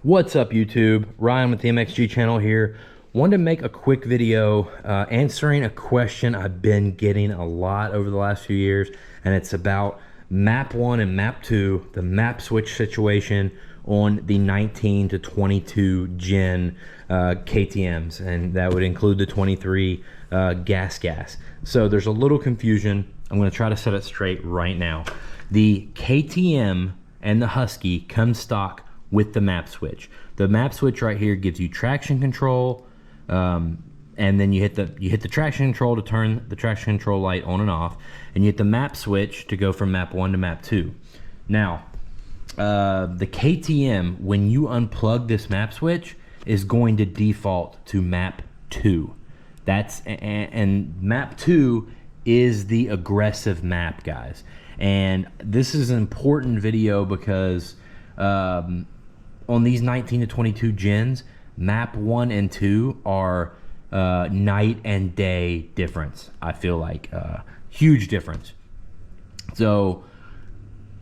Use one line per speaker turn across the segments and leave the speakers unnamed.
What's up, YouTube? Ryan with the MXG channel here. Wanted to make a quick video answering a question I've been getting a lot over the last few years, and it's about map 1 and map 2, the map switch situation on the 19 to 22 gen KTMs, and that would include the 23 GasGas. So there's a little confusion. I'm going to try to set it straight right now. The KTM and the Husky come stock with the map switch. The map switch right here gives you traction control, and then you hit the traction control to turn the traction control light on and off, and you hit the map switch to go from map 1 to map 2. Now, the KTM, when you unplug this map switch, is going to default to map 2. And map 2 is the aggressive map, guys. And this is an important video because on these 19 to 22 gens, map 1 and 2 are night and day difference. I feel like huge difference. So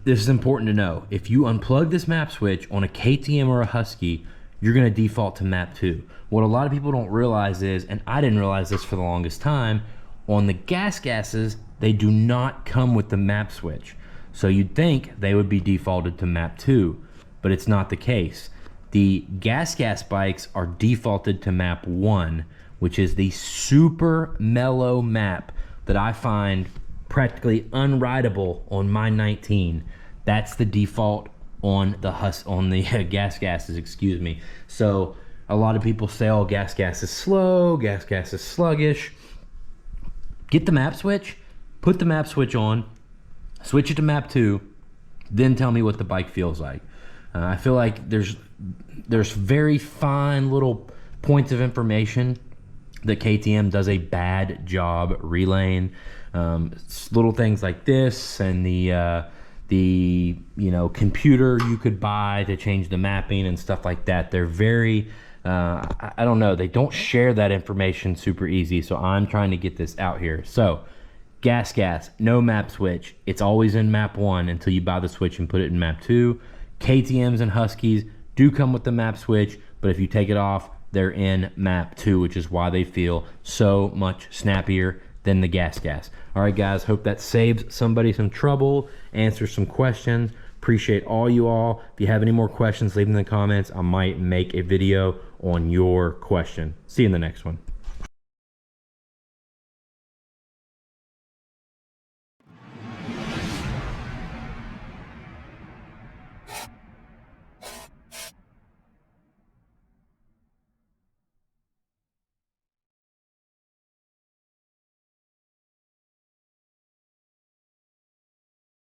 this is important to know. If you unplug this map switch on a KTM or a Husky, you're going to default to map 2. What a lot of people don't realize is, and I didn't realize this for the longest time, on the GasGases, they do not come with the map switch. So you'd think they would be defaulted to map 2, but it's not the case. The GasGas bikes are defaulted to map 1, which is the super mellow map that I find practically unrideable on my 19. That's the default on the GasGases, excuse me. So a lot of people say, oh, GasGas is slow, GasGas is sluggish. Get the map switch, put the map switch on, switch it to map 2, then tell me what the bike feels like. I feel like there's very fine little points of information that KTM does a bad job relaying. Little things like this, and the computer you could buy to change the mapping and stuff like that. They're very I don't know, they don't share that information super easy, so I'm trying to get this out here. So GasGas, no map switch. It's always in map 1 until you buy the switch and put it in map 2. KTMs and Huskies do come with the map switch, but if you take it off, they're in map 2, which is why they feel so much snappier than the GasGas. All right, guys, hope that saves somebody some trouble, answers some questions. Appreciate all you all. If you have any more questions, leave them in the comments. I might make a video on your question. See you in the next one.